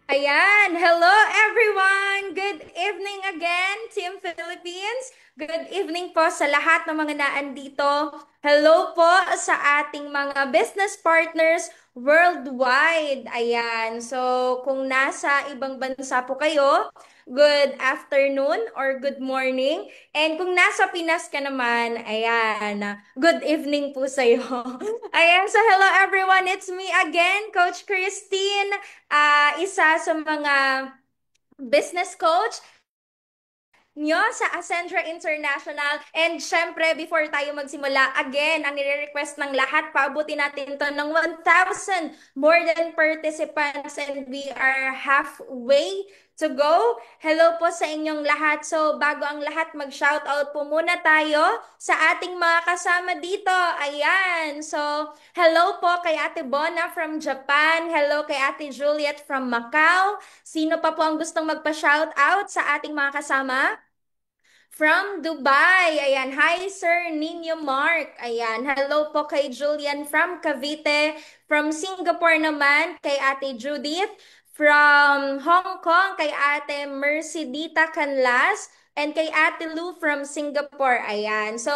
Ayan, hello everyone! Good evening again, Team Philippines. Good evening po sa lahat ng mga naandito. Hello po sa ating mga business partners worldwide. Ayan, so kung nasa ibang bansa po kayo, good afternoon or good morning. And kung nasa Pinas ka naman, ayan, good evening po sa'yo. Ayan, so hello everyone, it's me again, Coach Christine, isa sa mga business coach nyo sa Ascendra International. And syempre, before tayo magsimula, again, ang nire-request ng lahat, paabutin natin to ng 1,000 more than participants and we are halfway to go. Hello po sa inyong lahat. So, bago ang lahat, mag-shoutout po muna tayo sa ating mga kasama dito. Ayan. So, hello po kay Ate Bona from Japan. Hello kay Ate Juliet from Macau. Sino pa po ang gustong magpa-shoutout sa ating mga kasama? From Dubai. Ayan. Hi, Sir Nino Mark. Ayan. Hello po kay Julian from Cavite. From Singapore naman, kay Ate Judith. From Hong Kong, kay Ate Mercedita Canlas. And kay Ate Lou from Singapore. Ayan. So,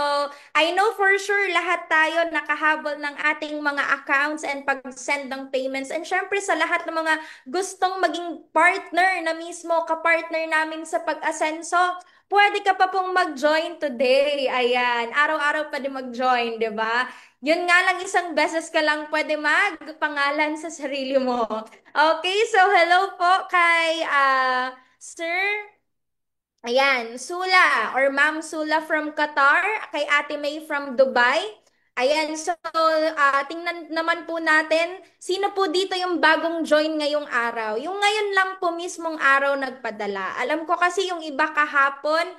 I know for sure lahat tayo nakahabol ng ating mga accounts and pag-send ng payments. And syempre sa lahat ng mga gustong maging partner na mismo, kapartner namin sa pag-asenso, pwede ka pa pong mag-join today. Ayan, araw-araw pa din mag-join, 'di ba? Yun nga lang isang beses ka lang pwede magpangalan sa sarili mo. Okay, so hello po kay Sir Ayan, Sula or Ma'am Sula from Qatar, kay Ate May from Dubai. Ayan, so tingnan naman po natin, sino po dito yung bagong join ngayong araw? Yung ngayon lang po mismong araw nagpadala. Alam ko kasi yung iba kahapon,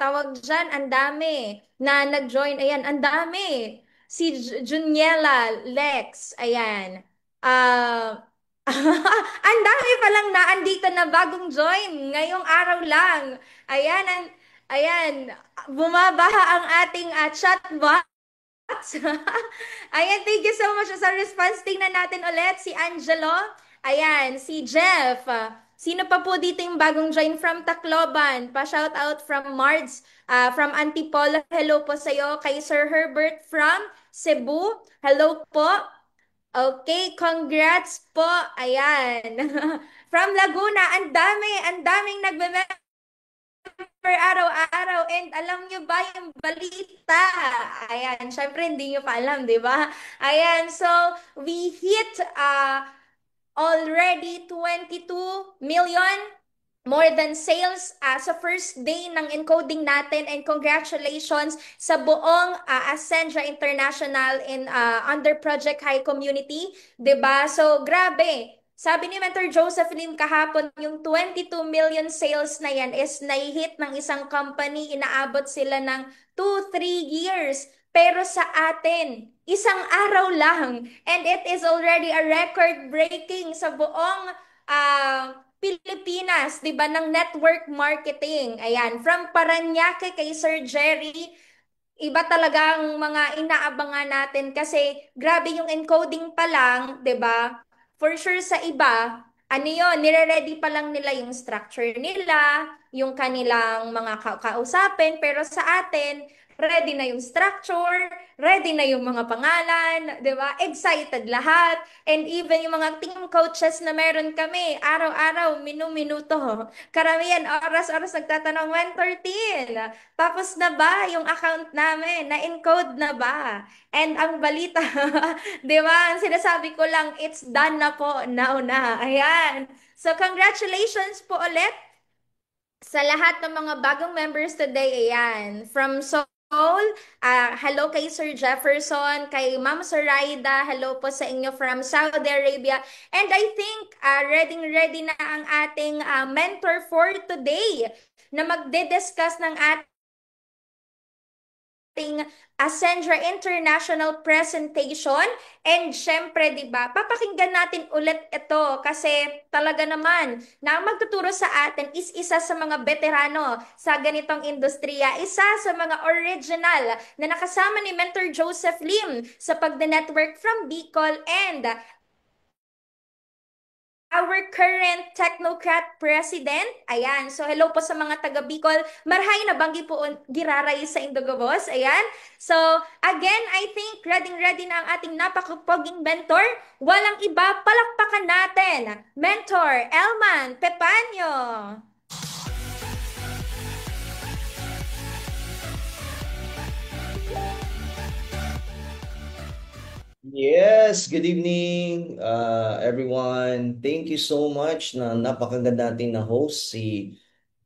tawag dyan, ang dami na nag-join. Ayan, ang dami. Si Juniela, Lex, ayan. Ah, ang dami palang na andito na bagong join ngayong araw lang. Ayan, ayan, bumabaha ang ating chat box. Ayan, thank you so much sa response. Tingnan natin ulit si Angelo. Ayan, si Jeff. Sino pa po dito yung bagong join from Tacloban? Pa-shout out from Mards, from Antipolo. Hello po sa'yo. Kay Sir Herbert from Cebu. Hello po. Okay, congrats po. Ayan. From Laguna, ang daming nagme-member araw-araw. And alam nyo ba yung balita? Ayan, syempre hindi nyo pa alam, di ba? Ayan, so we hit already 22 million more than sales sa first day ng encoding natin, and congratulations sa buong Ascendra International in under Project High Community, 'di ba? So grabe. Sabi ni Mentor Joseph Lim kahapon, yung 22 million sales na yan is nai-hit ng isang company, inaabot sila ng 2-3 years. Pero sa atin, isang araw lang. And it is already a record-breaking sa buong Pilipinas, 'di ba, ng network marketing. Ayan, from Paranaque kay Sir Jerry, iba talaga ang mga inaabangan natin kasi grabe yung encoding pa lang, 'di ba? For sure sa iba, ano yun, nire-ready pa lang nila yung structure nila, yung kanilang mga kausapin, pero sa atin, ready na yung structure, ready na yung mga pangalan, 'di ba? Excited lahat. And even yung mga team coaches na meron kami, araw-araw, minu-minuto. Karamihan, oras-oras nagtatanong, Mentor Tin, tapos na ba yung account namin? Na-encode na ba? And ang balita, di ba? Ang sinasabi ko lang, it's done na po, now na. Ayan. So, congratulations po ulit sa lahat ng mga bagong members today. Ayan. From Seoul, hello kay Sir Jefferson, kay Ma'am Zoraida, hello po sa inyo from Saudi Arabia. And I think ready na ang ating mentor for today na magde-discuss ng ating Ascendra International presentation. And syempre, di ba, papakinggan natin ulit ito kasi talaga naman na ang magtuturo sa atin is isa sa mga veterano sa ganitong industriya, isa sa mga original na nakasama ni Mentor Joseph Lim sa pagde-network from Bicol, and our current Technocrat President. Ayan. So, hello po sa mga taga Bicol. Marhay na banggi po giraray sa Indogobos. Ayan. So, again, I think ready na ang ating napakapoging mentor. Walang iba, palakpakan natin. Mentor Elman Pepanyo. Yes, good evening, everyone. Thank you so much na napakaganda natin na host si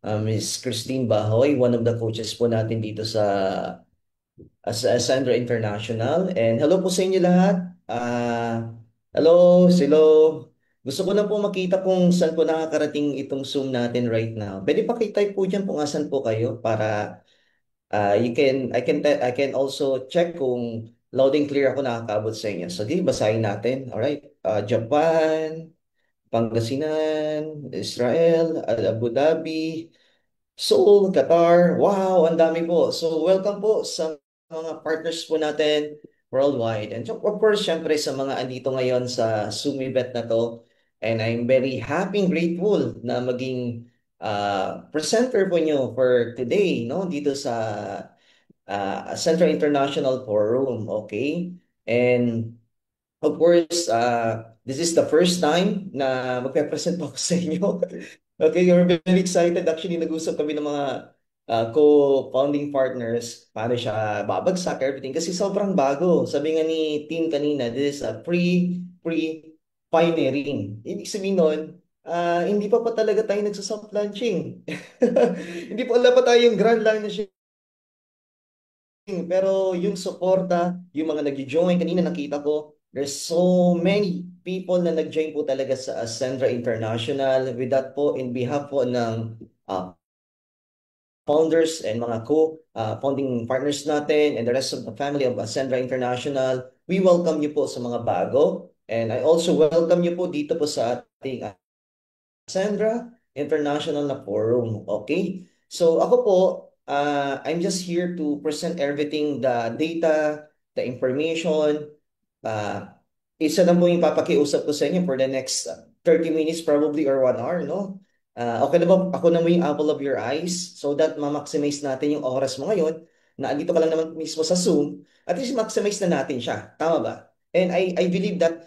Miss Christine Bahoy, one of the coaches po natin dito sa Ascendra International. And hello po sa inyo lahat. Hello. Gusto ko na po makita kung saan po nakakarating itong Zoom natin right now. Pwede pa-type po dyan kung asan po kayo para I can also check kung loud and clear ako nakakaabot sa inyo. So, di basahin natin. Alright. Japan, Pangasinan, Israel, Abu Dhabi, Seoul, Qatar. Wow, ang dami po. So, welcome po sa mga partners po natin worldwide. And of course, syempre sa mga andito ngayon sa Zoom event na to. And I'm very happy and grateful na maging presenter po nyo for today, no? Dito sa Central International Forum, okay? And of course, this is the first time na magpe-present po ako sa inyo. Okay, we're very excited. Actually, nag-usap kami ng mga co-founding partners, paano siya babagsak, everything. Kasi sobrang bago. Sabi nga ni Tim kanina, this is a pre-pioneering. Ibig sabihin nun, hindi pa talaga tayo nagsasoft launching. Hindi pa wala pa tayong grand launch. Pero yung suporta, yung mga nag-join, kanina nakita ko, there's so many people na nag-join po talaga sa Ascendra International. With that po, in behalf po ng uh, founders and mga co-founding partners natin and the rest of the family of Ascendra International, we welcome you po sa mga bago. And I also welcome you po dito po sa ating Sandra, International na forum. Okay? So ako po, I'm just here to present everything, the data, the information. Uh, Isa lang po yung papakiusap ko sa inyo for the next 30 minutes probably or 1 hour, no? Okay na ba ako na mo yung apple of your eyes so that ma-maximize natin yung oras mo ngayon na andito ka lang naman mismo sa Zoom, at least maximize na natin siya. Tama ba? And I believe that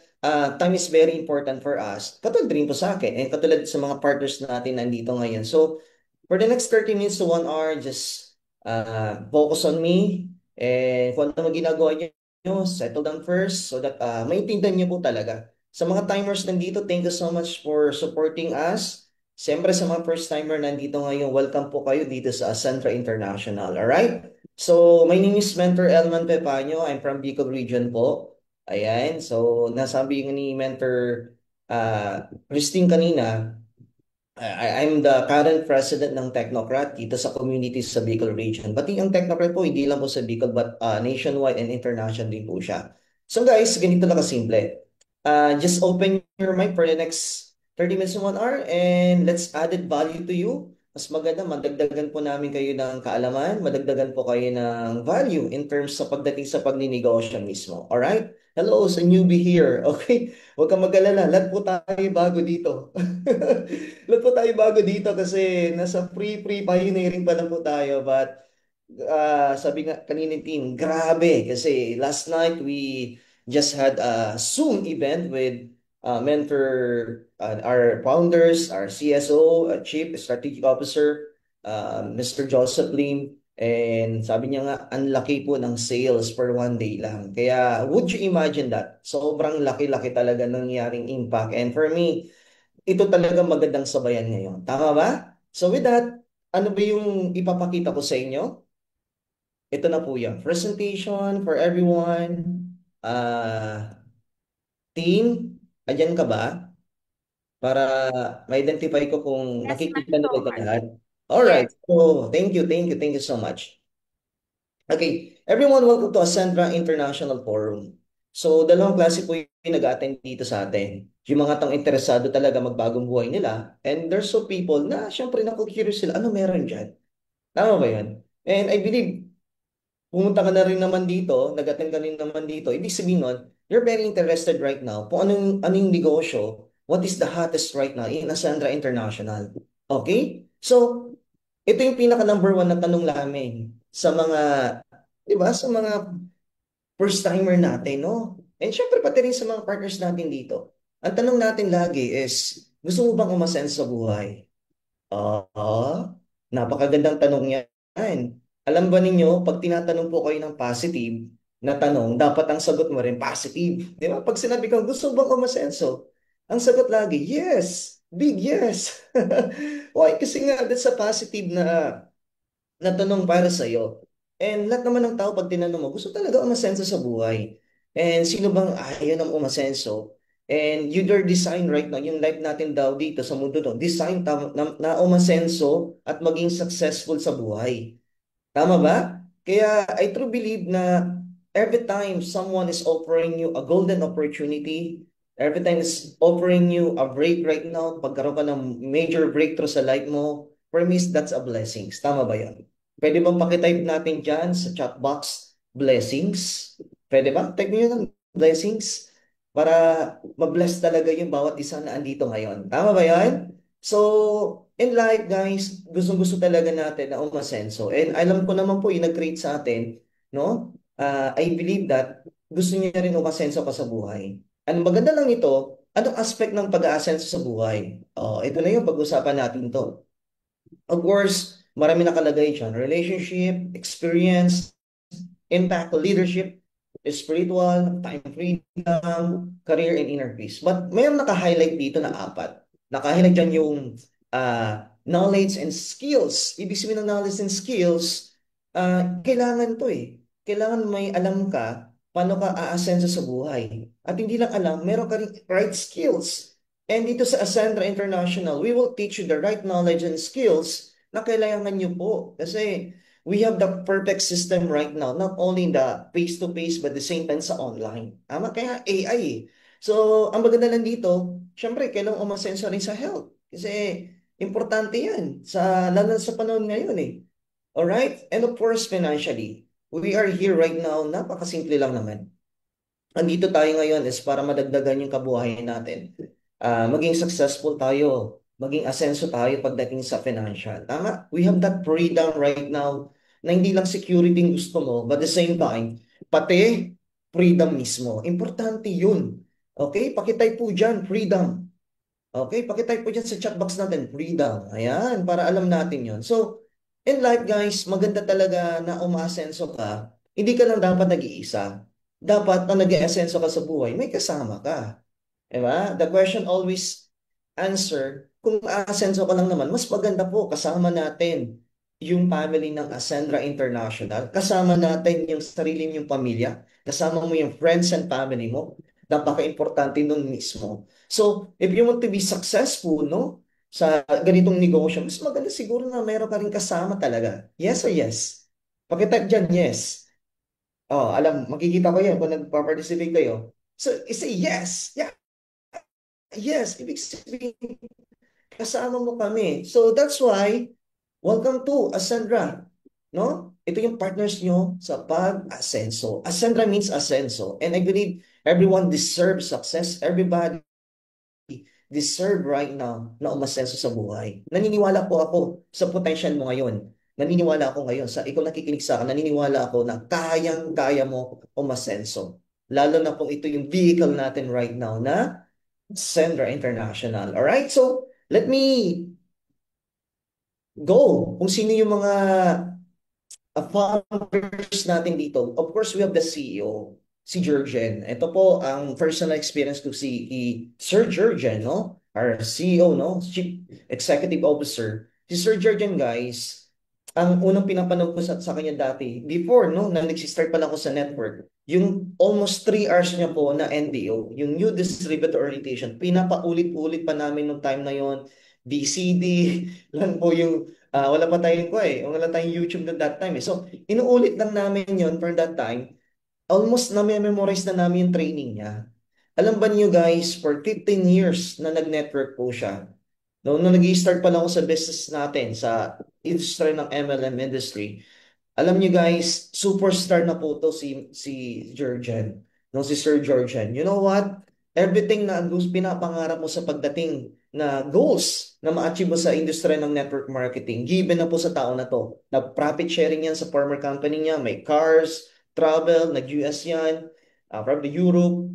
time is very important for us. Katulad din po sa akin and katulad sa mga partners natin nandito ngayon. So, for the next 30 minutes to 1 hour, just focus on me and kung ano ginagawa niyo, settle down first so that maintindihan niyo po talaga. Sa mga timers nandito, thank you so much for supporting us. Siyempre sa mga first timer nandito ngayon, welcome po kayo dito sa Centra International. Alright? So, my name is Mentor Elman Pepaño. I'm from Bicol Region po. Ayan. So, nasabi ni Mentor Christine kanina, I'm the current president ng Technocrat dito sa communities sa Bicol region. Pati ang Technocrat po, hindi lang po sa Bicol but nationwide and international din po siya. So guys, ganito lang kasimple. Just open your mic for the next 30 minutes to 1 hour and let's added value to you. Mas maganda, madagdagan po namin kayo ng kaalaman, madagdagan po kayo ng value in terms sa pagdating sa pagninegosyo mismo. Alright? Hello sa newbie here. Okay? Huwag kang mag-alala. Lahat po tayo bago dito. Lahat po tayo bago dito kasi nasa pre-pioneering pa lang po tayo. But sabi nga kanina team, grabe. Kasi last night we just had a Zoom event with mentor, our founders, our CSO, Chief Strategic Officer, Mr. Joseph Lim. And sabi niya nga, ang laki po ng sales per 1 day lang. Kaya would you imagine that? Sobrang laki-laki talaga nangyaring impact. And for me, ito talaga magandang sabayan ngayon. Tama ba? So with that, ano ba yung ipapakita ko sa inyo? Ito na po yan. Presentation for everyone. Uh, Team, andyan ka ba? Para ma-identify ko kung Yes, nakikita nila ka Mentor. lahat. Yes. Alright. So, thank you so much. Okay, everyone, welcome to Ascendra International Forum. So, dalawang klase po yung nag-attend dito sa atin. Yung mga tang interesado talaga magbagong buhay nila. And there's so people na syempre naku-curious sila, ano meron dyan? Tama ba yan? And I believe, pumunta ka na rin naman dito, nag-attend ka rin naman dito, ibig sabihin nun, you're very interested right now kung anong negosyo what is the hottest right now in Ascendra International. Okay? So, ito yung pinaka number one na tanong namin sa mga, di ba, sa mga first timer natin, no? And syempre pati rin sa mga partners natin dito. Ang tanong natin lagi is, gusto mo bang umasen sa buhay? Napakagandang tanong yan. Alam ba ninyo, pag tinatanong po kayo ng positive na tanong, dapat ang sagot mo rin positive. Di ba? Pag sinabi ko, gusto bang umasenso? Ang sagot lagi, yes. Big yes. Why? Kasi nga, that's a positive na tanong para sa'yo. And lahat naman ng tao pag tinanong mo, gusto talaga umasenso sa buhay. And sino bang ayaw ng umasenso? And your design right now, yung life natin daw dito sa mundo to, design na umasenso at maging successful sa buhay. Tama ba? Kaya I truly believe na every time someone is offering you a golden opportunity, every time is offering you a break right now, pagkaroon ka ng major breakthrough sa life mo, for me, that's a blessings. Tama ba yan? Pwede bang pakitype natin dyan sa chat box, blessings? Pwede ba? Type nyo ng blessings para ma-bless talaga yung bawat isa na andito ngayon. Tama ba yan? So, in life, guys, gustong-gusto talaga natin na umasenso. And alam ko naman po, yung nag-create sa atin, no? I believe that gusto niya rin umasenso pa sa buhay. Ang maganda lang nito, anong aspect ng pag-aasenso sa buhay? Oh, ito na yung pag-usapan natin to. Of course, marami nakalagay dyan. Relationship, experience, impact, leadership, spiritual, time freedom, career, and inner peace. But mayroon naka-highlight dito na apat. Naka-highlight dyan yung knowledge and skills. Ibig sabihin ng knowledge and skills, kailangan to eh. Kailangan may alam ka paano ka aasenso sa buhay. At hindi lang alam, meron ka rin right skills. And dito sa Ascendra International, we will teach you the right knowledge and skills na kailangan nyo po. Kasi we have the perfect system right now, not only in the face-to-face, but the same time sa online. Tama? Kaya AI eh. So, ang maganda lang dito, syempre, kailangan umasenso rin sa health. Kasi, importante yan, lalo na sa panahon ngayon eh. Alright? And of course, financially, we are here right now, napakasimple lang naman. Andito tayo ngayon is para madagdagan yung kabuhayan natin. Maging successful tayo, maging asenso tayo pagdating sa financial. Tama? We have that freedom right now na hindi lang security yung gusto mo, but at the same time, pati freedom mismo. Importante yun. Okay? Pakitype po dyan, freedom. Okay? Pakitype po dyan sa chat box natin, freedom. Ayan, para alam natin yon. So, in life guys, maganda talaga na umaasenso ka. Hindi ka lang dapat nag-iisa. Dapat na nag-iasenso ka sa buhay, may kasama ka. Diba? The question always answer, kung aasenso ka lang naman, mas maganda po kasama natin yung family ng Ascendra International, kasama natin yung sarili niyong pamilya, kasama mo yung friends and family mo, napaka-importante nun mismo. So, if you want to be successful, no, sa ganitong negosyo, mas maganda siguro na meron ka rin kasama talaga. Yes or yes? Pakitype dyan, yes. Oh, alam, makikita ko yan kung nagpa-participate kayo. So, say yes. Yeah, yes. Ibig sabihin, kasama mo kami. So, that's why, welcome to Ascendra. No? Ito yung partners nyo sa pag-asenso. Ascendra means asenso. And I believe everyone deserves success. Everybody deserve right now na umasenso sa buhay. Naniniwala po ako sa potential mo ngayon. Naniniwala ako ngayon sa ikaw nakikinig sa akin, naniniwala ako na kayang-kaya mo umasenso. Lalo na kung ito yung vehicle natin right now na Sendra International. Alright? So, let me go kung sino yung mga founders natin dito. Of course, we have the CEO, si Jurgen. Ito po ang personal experience ko si Sir Jurgen, no? Our CEO, no? Chief Executive Officer. Si Sir Jurgen, guys, ang unang pinapanood ko sa kanya dati, before, no, na nag-start pa lang ako sa network, yung almost 3 hours niya po na NDO, yung New Distributor Orientation, pinapaulit-ulit pa namin nung time na yon. VCD lang po yung wala pa tayong wala tayong YouTube na that time eh. So, inuulit lang namin yon for that time. Almost na-memorize na namin yung training niya. Alam ba niyo guys, for 15 years na nag-network po siya. Nung nag-start pa lang ako sa business natin, sa industry ng MLM industry, alam niyo guys, superstar na po to si Georgian. No, si Sir Georgian. You know what? everything na pinapangarap mo sa pagdating na goals na ma-achieve mo sa industriya ng network marketing, given na po sa tao na to. Nag-profit sharing yan sa former company niya, may cars, travel, nag-US yan, probably Europe,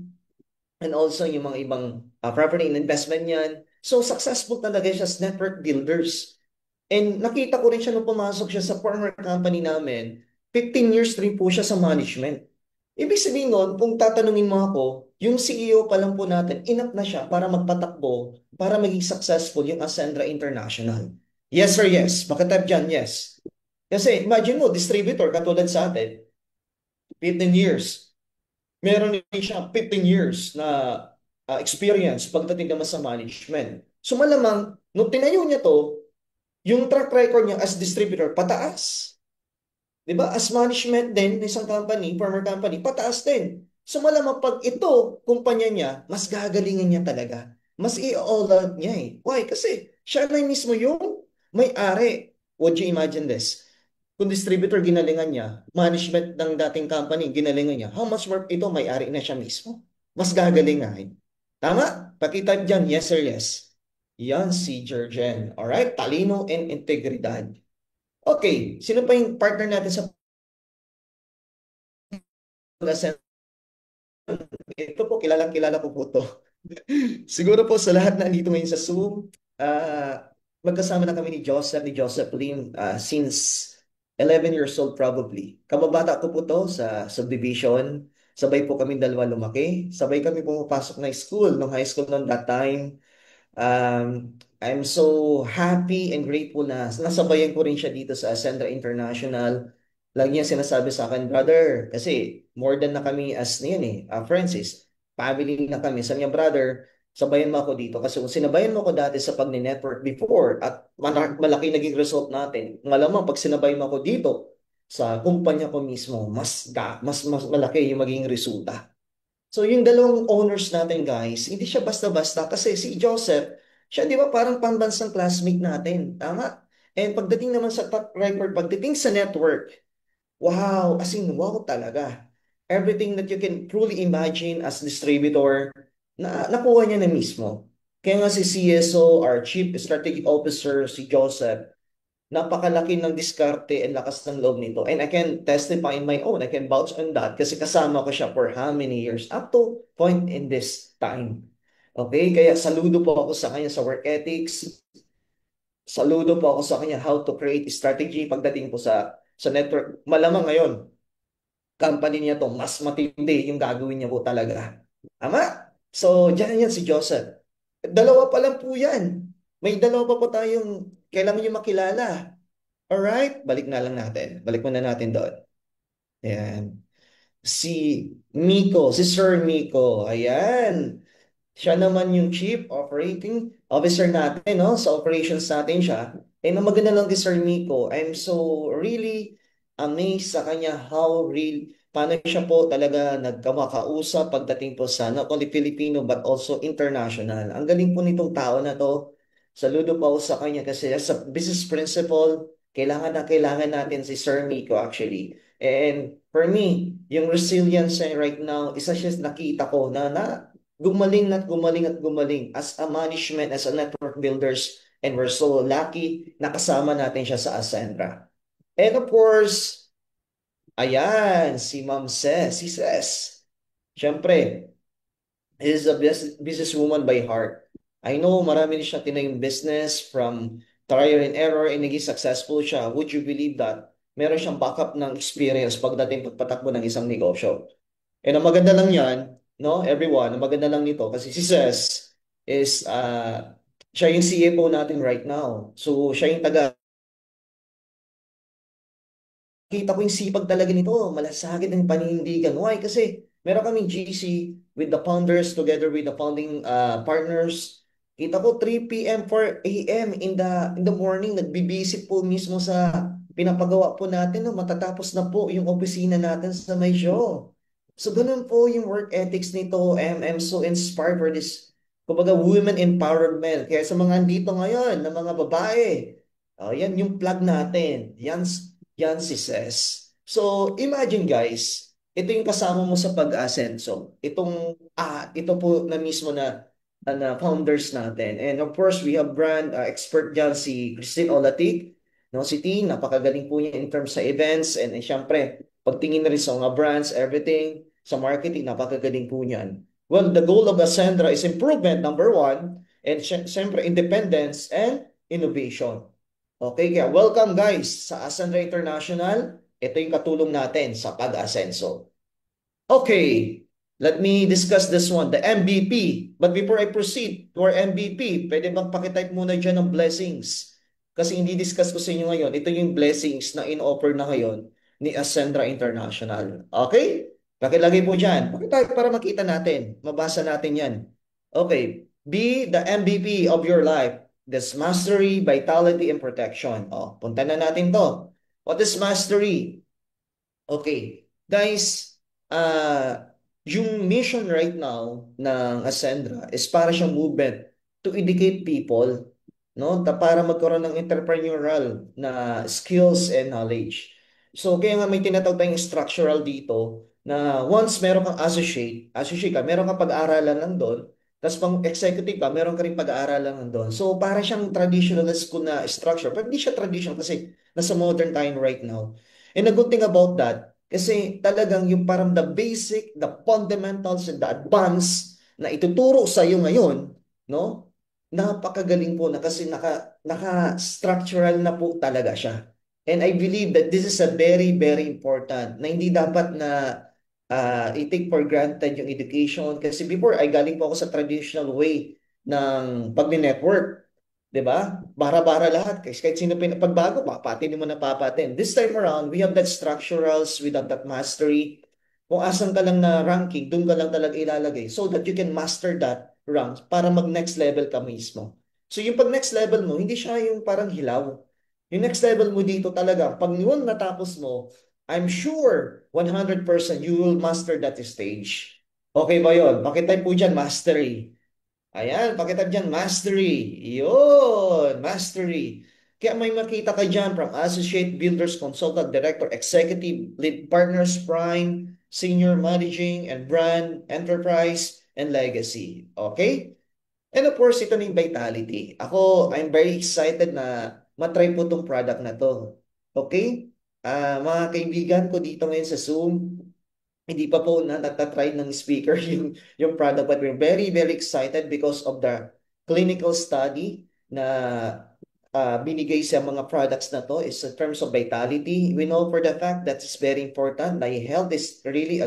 and also yung mga ibang property and investment yan. So successful talaga siya as network builders. And nakita ko rin siya nung pumasok siya sa former company namin, 15 years rin po siya sa management. Ibig sabihin nun, kung tatanungin mo ako, yung CEO pa lang po natin, enough na siya para magpatakbo, para maging successful yung Ascendra International. Yes sir, yes. Pakitype dyan, yes. Kasi imagine mo, distributor katulad sa atin, 15 years. Meron din siya 15 years na experience pagdating naman sa management. So malamang, nung tinayo niya to, yung track record niya as distributor, pataas. 'Di ba? As management din ng isang company, former company, pataas din. So malamang pag ito, kumpanya niya, mas gagalingan niya talaga. Mas i-all out niya eh. Why? Kasi siya na mismo yung may-ari. Would you imagine this? Kung distributor ginalingan niya, management ng dating company ginalingan niya, how much more ito may-ari na siya mismo? Mas gagalingan. Tama? Pakitype dyan, yes or yes. Yan si Jerjen. Alright? Talino and integridad. Okay, sino pa yung partner natin sa pag-ascend? Ito po, kilalang-kilala ko po to. Siguro po sa lahat na andito ngayon sa Zoom, magkasama na kami ni Joseph Lim, since 11 years old probably. Kababata ko po to sa subdivision. Sabay po kami dalawa lumaki. Sabay kami pumapasok na school, nung high school noon that time. I'm so happy and grateful na nasabayan ko rin siya dito sa Ascendra International. Lagi niya sinasabi sa akin, brother, kasi more than na kami as na yun eh, Francis, family na kami. Sabi niya, brother, sabayan mo ako dito. Kasi kung sinabayan mo ako dati sa pag-network before at malaki naging result natin, malamang pag sinabayan mo ako dito sa kumpanya ko mismo, mas malaki yung maging resulta. So yung dalawang owners natin guys, hindi siya basta-basta kasi si Joseph, siya di ba parang pambansang classmate natin, tama? And pagdating naman sa top record, pagdating sa network, wow, as in wow talaga. Everything that you can truly imagine as distributor, nakuha niya na mismo. Kaya nga si CSO, our Chief Strategic Officer, si Joseph, napakalaki ng diskarte and lakas ng loob nito. And I can testify in my own. I can vouch on that kasi kasama ko siya for how many years? Up to point in this time. Okay? Kaya saludo po ako sa kanya sa work ethics. Saludo po ako sa kanya how to create strategy pagdating po sa network. Malamang ngayon, company niya to, mas matindi yung gagawin niya po talaga. Tama? So, dyan yan si Joseph. Dalawa pa lang po yan. May dalawa pa po tayong kailangan niyo makilala. Alright, balik na lang natin. Balik muna natin doon. Ayan. Si Miko, si Sir Miko. Ayan. Siya naman yung Chief Operating Officer natin, no? Sa operations natin siya. And ang maganda lang kay Sir Miko, I'm so really amazed sa kanya how real, paano siya po talaga nagkamakausap pagdating po sa not only Filipino but also international. Ang galing po nitong tao na to. Saludo po ako sa kanya kasi as a business principal, kailangan na kailangan natin si Sir Miko actually. And for me, yung resilience niya right now, isa siya nakita ko na gumaling at gumaling at gumaling as a management, as a network builders, and we're so lucky nakasama natin siya sa Ascendra. And of course, ayan, si Ma'am Ses, si Ses. Siyempre, is a businesswoman by heart. I know marami din siya tinayong business from trial and error and naging successful siya. Would you believe that? Meron siyang backup ng experience pagdating pagpatakbo ng isang negosyo. And ang maganda lang yan, no, everyone, ang maganda lang nito kasi si Ses is siya yung CFO natin right now. So siya yung taga kita ko yung sipag talaga nito, malasakit ng paninindigan. Why? Kasi meron kaming GC with the founders together with the founding partners. Kita ko 3 p.m. 4 a.m. in the morning nagbibisit po mismo sa pinapagawa po natin no matatapos na po yung opisina natin sa may show. So ganun po yung work ethics nito. I'm so inspired for this kumbaga women empowerment. Kaya sa mga andito ngayon na mga babae, yan yung plug natin. Yan si Ses. So, imagine guys, ito yung kasama mo sa pag-asenso. Ito po na mismo na founders natin. And of course, we have brand expert dyan si Christine Olatic. No, si T, napakagaling po niya in terms sa events. And syempre, pagtingin na rin sa mga brands, everything, sa marketing, napakagaling po niyan. Well, the goal of Ascendra is improvement, number one. And syempre, independence and innovation. Okay, kaya welcome guys sa Ascendra International. Ito yung katulong natin sa pag-asenso. Okay, let me discuss this one, the MVP. But before I proceed to our MVP, pwede bang pakitype muna dyan ng blessings? Kasi hindi discuss ko sa inyo ngayon. Ito yung blessings na in-offer na ngayon ni Ascendra International. Okay? Pakilagay po dyan. Pakitype para makita natin. Mabasa natin yan. Okay. Be the MVP of your life. This mastery, vitality, and protection. Oh, punta na natin to. What is mastery? Okay. Guys, yung mission right now ng Ascendra is para siyang movement to educate people, no? Para magkaroon ng entrepreneurial na skills and knowledge. So, kaya nga may tinatawag tayong structural dito na once meron kang associate ka, meron kang pag-aaralan lang doon, tapos pang executive ka, meron ka rin pag-aaralan lang doon. So, para siyang traditional school na structure, pero hindi siya traditional kasi nasa modern time right now. And the good thing about that, kasi talagang yung parang the basic, the fundamentals, and the advanced na ituturo sa iyo ngayon, no? Napakagaling po na kasi naka-structural na po talaga siya. And I believe that this is a very, very important na hindi dapat na i-take for granted yung education. Kasi before, ay galing po ako sa traditional way ng pag-network. 'Di ba? Bara-bara lahat. Kasi kahit sino pagbago, papatin mo na papatin. This time around, we have that structurals, we have that mastery. Kung asan ka lang na ranking, doon ka lang talaga ilalagay so that you can master that rank para mag next level ka mismo. So yung pag next level mo, hindi siya yung parang hilaw. Yung next level mo dito talaga, pag yun natapos mo, I'm sure 100% you will master that stage. Okay ba yun? Pakitype po dyan, mastery. Ayan, pakita dyan, mastery. Yun, mastery. Kaya may makita ka dyan from associate, builders, consultant, director, executive, lead partners, prime, senior managing, and brand, enterprise, and legacy. Okay? And of course, ito na yung vitality. I'm very excited na matry po itong product na to. Okay? Mga kaibigan ko dito ngayon sa Zoom, hindi pa po na natatry ng speaker yung product, but we're very, very excited because of the clinical study na binigay sa mga products na to is in terms of vitality. We know for the fact that it's very important na health is really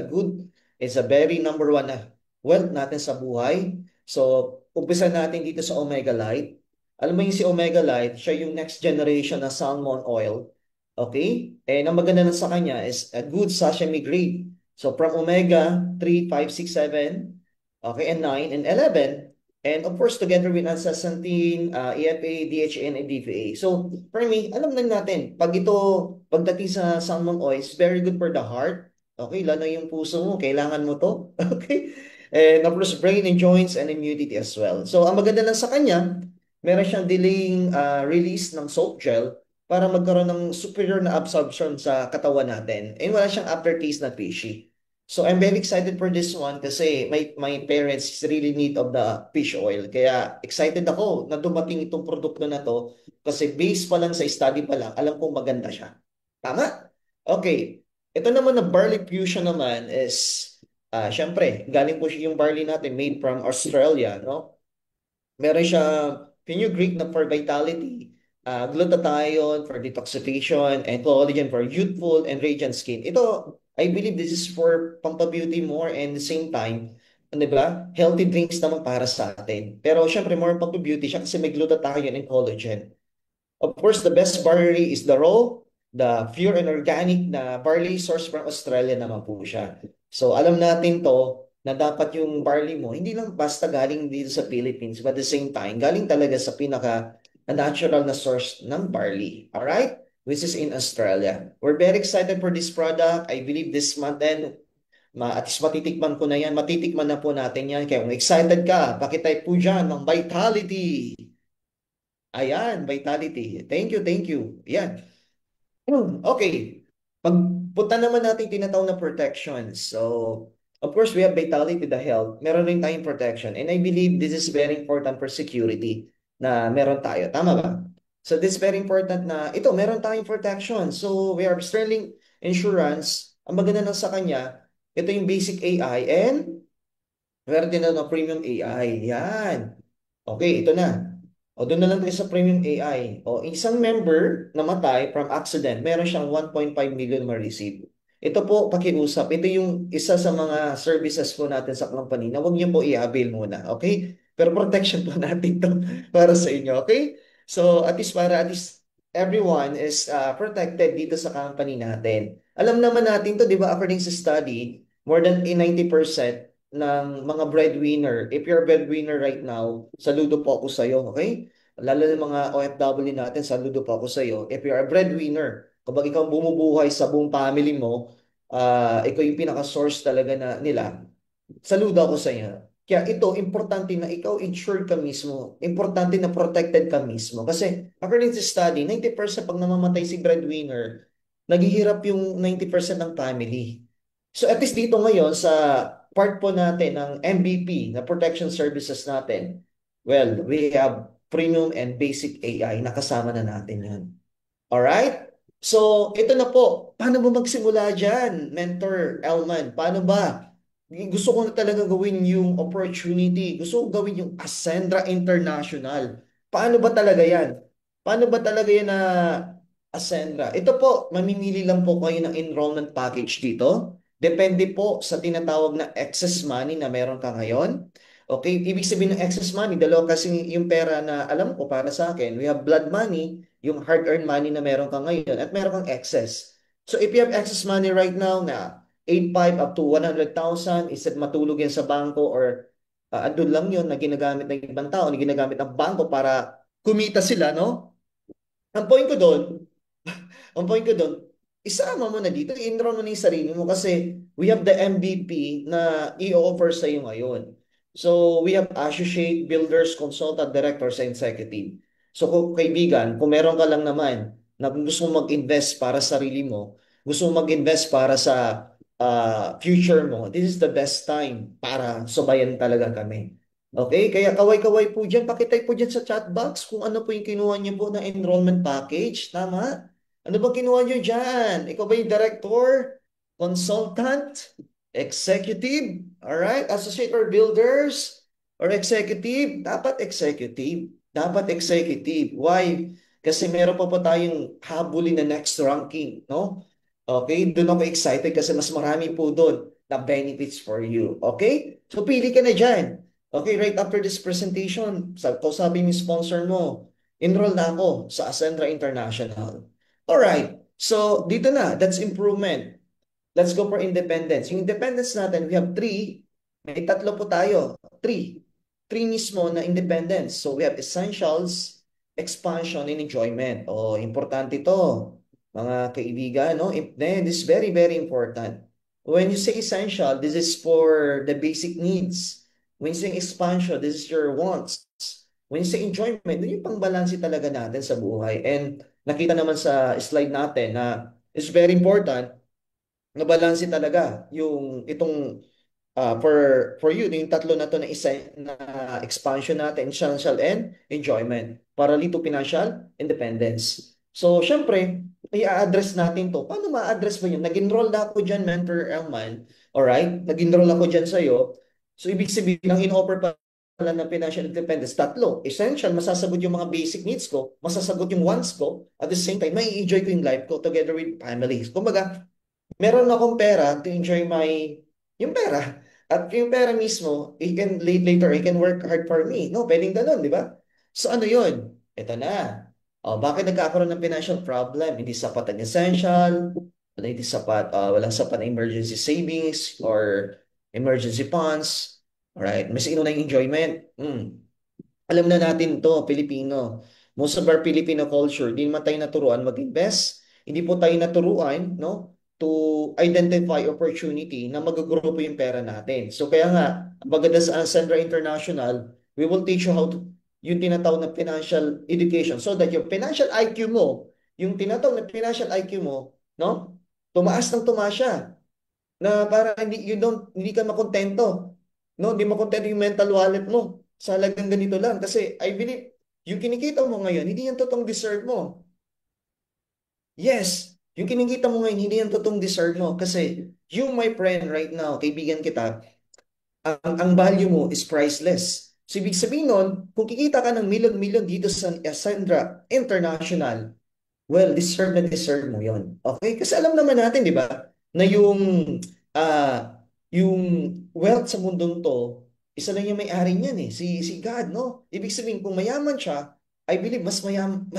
is a very number one na wealth natin sa buhay. So, umpisa natin dito sa Omega Light. Alam mo yung si Omega Light, siya yung next generation na salmon oil. Okay? And ang maganda na sa kanya is a good sashimi grade. So from omega 3, 5, 6, 7, okay, and 9 and 11, and of course together with astaxanthin, EFA, DHA, and DPA. So for me, alam na natin, pagdating sa salmon oil, it's very good for the heart. Okay, lalo yung puso mo, kailangan mo to. Okay? And of course, brain and joints and immunity as well. So ang maganda lang sa kanya, meron siyang delaying release ng salt gel para magkaroon ng superior na absorption sa katawan natin. And wala siyang aftertaste na fishy. So I'm very excited for this one kasi my parents really need of the fish oil. Kaya excited ako na dumating itong produkto na to kasi based pa lang sa study pa lang, alam kong maganda siya. Tama? Okay. Ito naman na barley fusion naman is, syempre, galing po siya yung barley natin made from Australia, no? Meron siya fenugreek na for vitality, glutathione for detoxification, and collagen for youthful and radiant skin. Ito, I believe this is for pampabeauty more and the same time, ano ba? Healthy drinks naman para sa atin. Pero syempre more pampabeauty siya kasi may glutathione and collagen. Of course, the best barley is the pure and organic na barley sourced from Australia naman po siya. So alam natin to na dapat yung barley mo, hindi lang basta galing dito sa Philippines, but at the same time, galing talaga sa pinaka natural na source ng barley. Alright? Which is in Australia. We're very excited for this product. I believe this month and at least matitikman ko na yan. Matitikman na po natin yan. Kaya kung excited ka, pakitype po dyan ng Vitality. Ayan, Vitality. Thank you, thank you. Ayan. Okay. punta naman natin yung tinatawag na protection. So, of course, we have vitality, the health. Meron rin tayong protection. And I believe this is very important for security na meron tayo. Tama ba? So, this is very important na ito, meron tayong protection. So, we are Sterling Insurance. Ang maganda na sa kanya, ito yung basic AI and meron din na premium AI. Yan. Okay, ito na. O, doon na lang tayo sa premium AI. O, isang member namatay from accident, meron siyang 1.5 million ma-receive. Ito po, pakiusap. Ito yung isa sa mga services po natin sa company na huwag niyo po i-avail muna. Okay? Pero protection po natin to para sa inyo. Okay? So, at least para at least everyone is protected dito sa company natin. Alam naman natin to, di ba? According sa study, more than 90% ng mga breadwinner. If you're a breadwinner right now, saludo po ako sa iyo, okay? Lalo ng mga OFW natin, saludo po ako sa iyo. If you're a breadwinner, kapag ikaw bumubuhay sa buong family mo, ikaw yung pinaka-source talaga na nila, saludo ako sa iyo. Kaya ito, importante na ikaw insured ka mismo. Importante na protected ka mismo. Kasi according to study, 90% pag namamatay si breadwinner, naghihirap yung 90% ng family. So at least dito ngayon sa part po natin ng MVP na protection services natin, well, we have premium and basic AI, nakasama na natin yun. Alright? So, ito na po. Paano ba magsimula dyan, Mentor Elman? Paano ba? Gusto ko na talaga gawin yung opportunity. Gusto ko gawin yung Ascendra International. Paano ba talaga yan? Paano ba talaga yan na Ascendra? Ito po, mamimili lang po kayo ng enrollment package dito. Depende po sa tinatawag na excess money na meron ka ngayon. Okay, ibig sabihin ng excess money, dalawa kasi yung pera na alam ko para sa akin. We have blood money, yung hard-earned money na meron ka ngayon, at meron kang excess. So if you have excess money right now na 8.5 up to 100,000, instead matulog yan sa bangko or andun lang yun na ginagamit ng ibang tao, na ginagamit ng bangko para kumita sila, no? Ang point ko doon, ang point ko doon, isama mo na dito, enroll mo na yung sarili mo kasi we have the MVP na i-offer sa iyo ngayon. So, we have associate, builders, consultant, directors, and executive. So, kung kaibigan, kung meron ka lang naman na gusto mong mag-invest para sa sarili mo, gusto mong mag-invest para sa future mo, this is the best time para subayan talaga kami. Okay, kaya kaway-kaway po dyan. Pakitype po dyan sa chat box kung ano po yung kinuha niyo po na enrollment package. Tama? Ano ba kinuha niyo dyan? Ikaw ba yung director? Consultant? Executive? Alright? Associate or builders? Or executive? Dapat executive. Dapat executive. Why? Kasi meron pa po tayong habulin na next ranking, no? Okay? Doon ako excited kasi mas marami po doon na benefits for you. Okay? So, pili ka na dyan. Okay, right after this presentation, kausapin yung sponsor mo. Enroll na ako sa Ascendra International. Alright, so dito na, that's improvement. Let's go for independence. Yung independence natin, we have three. May tatlo po tayo. Three. Three mismo na independence. So we have essentials, expansion, and enjoyment. Oh, importante to, mga kaibigan, no? This is very, very important. When you say essential, this is for the basic needs. When you say expansion, this is your wants. When you say enjoyment, yun yung pangbalansi talaga natin sa buhay. And nakita naman sa slide natin na it's very important na balanse talaga yung itong for you yung tatlo na to na isa na expansion natin, essential and enjoyment para lead to financial independence. So, syempre, i-address natin to. Paano ma-address mo yun? Nag-enroll na ako dyan, Mentor Elman. Alright? Nag-enroll ako dyan sa'yo. So, ibig sabihin, ang in-offer pala ng financial independence, tatlo. Essential, masasagot yung mga basic needs ko, masasagot yung wants ko, at the same time, may enjoy ko yung life ko together with families. Kumbaga, meron akong pera to enjoy yung pera. At yung pera mismo, later, it can work hard for me. No, pwedeng ganun, di ba? So ano yun? Ito na. Bakit nagkakaroon ng financial problem? Hindi sapat ang essential, hindi sapat, walang sapat na emergency savings or emergency funds. Alright, mas na yung enjoyment. Alam na natin to, Pilipino. Most of our Filipino culture, di naman tayo naturuan mag-invest. Hindi po tayo naturuan, no? To identify opportunity na mag-grow po yung pera natin. So kaya nga, maganda sa Sandra International, we will teach you how to, yung tinatawag na financial education so that yung financial IQ mo, yung tinatawag na financial IQ mo, no? Tumaas ng tumaas siya na para hindi ka makontento. No, hindi makontento yung mental wallet mo sa halagang ganito lang kasi I believe yung kinikita mo ngayon, hindi yan totoong deserve mo. Yes, yung kinikita mo ngayon, hindi yan totoong deserve mo kasi you, my friend, right now, kaibigan kita, ang value mo is priceless. So, ibig sabihin nun, kung kikita ka ng milyon-milyon dito sa Ascendra International, well, deserve mo yon. Okay? Kasi alam naman natin, di ba, na yung wealth sa mundong to, isa lang yung may-ari niyan eh, si God, no? Ibig sabihin, kung mayaman siya, I believe mas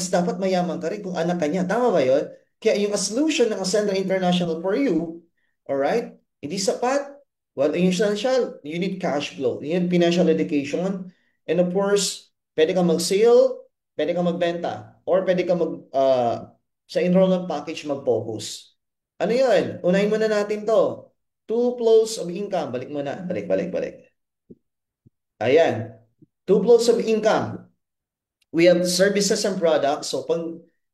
dapat mayaman ka rin kung anak ka niya. Tama ba yon? Kaya yung solution ng Ascendra International for you, alright, hindi sapat. Well, in essential, you need cash flow. You need financial education. And of course, pwede ka mag-sale, pwede ka magbenta, or pwede ka sa enrollment package mag-focus. Ano yun? Unahin muna natin to. Two flows of income. Balik muna. Balik, balik, balik. Ayan. Two flows of income. We have services and products. So, pag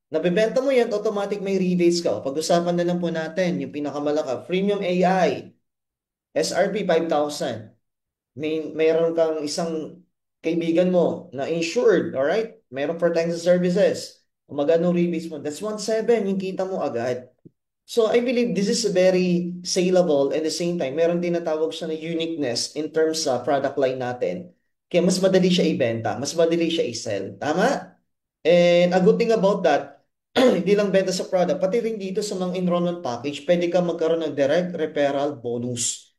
nabibenta mo yan, automatic may rebates ka. Pag-usapan na lang po natin yung pinakamalaka. Premium AI, SRP 5,000. Mayroon kang isang kaibigan mo na insured, alright? Mayroon protection services. Kung magkano rebates mo, that's 1,700 yung kita mo agad. So I believe this is very saleable and at the same time, meron din natawag siya na uniqueness in terms sa product line natin. Kaya mas madali siya ibenta, mas madali siya i-sell. Tama? And a good thing about that, hindi lang benta sa product, pati rin dito sa mga enrollment package, pwede ka magkaroon ng direct referral bonus.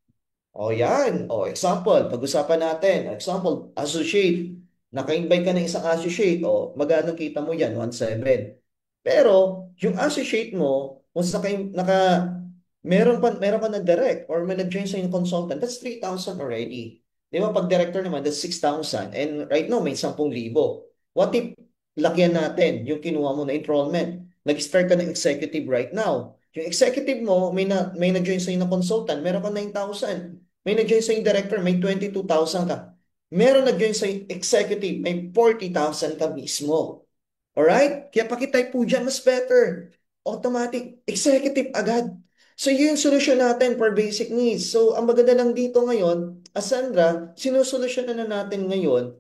O yan. O example, pag-usapan natin. Example, associate. Naka-invite ka ng isang associate. O magkano kita mo yan? 1,700. Pero yung associate mo, once meron pa na direct or may nag-join sa yung consultant, that's 3,000 already. Di ba? Pag director naman, that's 6,000. And right now, may 10,000. What if lakyan natin yung kinuha mo na enrollment? Nag-start ka ng executive right now. Yung executive mo, may nag-join sa na consultant, meron ka 9,000. May nag-join sa director, may 22,000 ka. Meron nag-join sa executive, may 40,000 ka mismo. Alright? Kaya pakitype po dyan, mas better. Automatic, executive agad. So yun yung solusyon natin for basic needs. So ang maganda lang dito ngayon, Asandra, sinusolusyonan na natin ngayon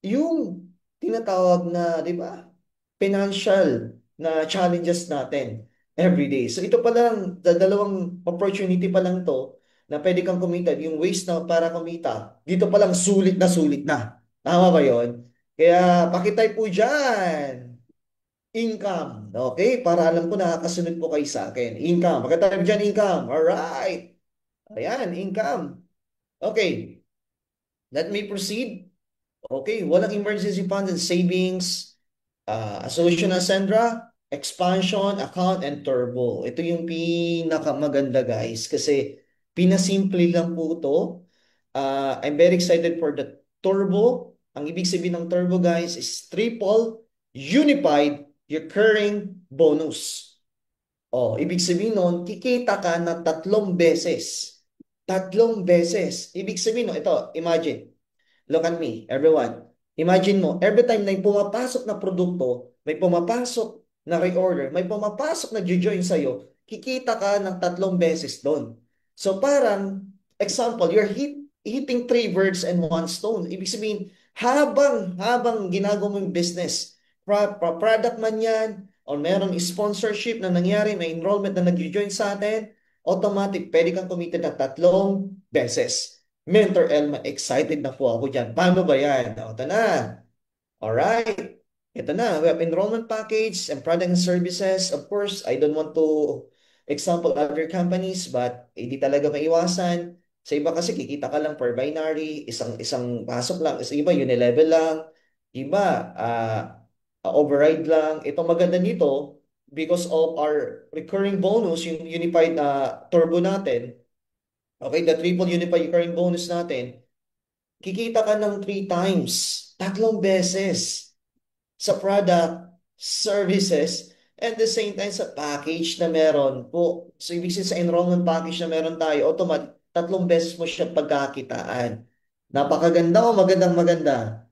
yung tinatawag na, di ba, financial na challenges natin every day. So ito pa lang, dalawang opportunity pa lang to na pwede kang kumita, yung ways na para kumita, dito pa lang sulit na sulit na. Tama ba yon? Kaya pakitype po dyan. Income. Okay? Para alam ko nakakasunod po kayo sa akin. Income. Pakitype dyan income. Alright. Ayan, income. Okay. Let me proceed. Okay. Walang emergency funds and savings. Solution na Sandra, expansion, account, and turbo. Ito yung pinakamaganda guys kasi pinasimple lang po ito. I'm very excited for the turbo. Ang ibig sabihin ng turbo guys is triple unified recurring bonus. Oh, ibig sabihin nun, kikita ka na 3 beses. 3 beses. Ibig sabihin nun, ito, imagine. Look at me, everyone. Imagine mo, every time na may pumapasok na produkto, may pumapasok na reorder, may pumapasok na join sa'yo, kikita ka ng 3 beses doon. So parang, example, hitting 3 birds and 1 stone. Ibig sabihin, habang ginagawa mo yung business, product man yan, o meron sponsorship na nangyari, may enrollment na nag-join sa atin, automatic, pwede kang kumita ng 3 beses. Mentor Elma, excited na po ako dyan. Paano ba yan? O, ito na. Alright. Ito na. We have enrollment package and product and services. Of course, I don't want to example other companies, but hindi talaga maiwasan. Sa iba kasi kikita ka lang per binary, isang pasok lang. Sa iba, unilevel lang. Iba, override lang. Ito maganda nito because of our recurring bonus, yung unified turbo natin. Okay, the triple unified recurring bonus natin, kikita ka ng 3 times, 3 beses sa product, services, and the same time sa package na meron po. So, ibig sabihin sa enrollment package na meron tayo, automatic, 3 beses mo siya pagkakitaan. Napakaganda o magandang maganda?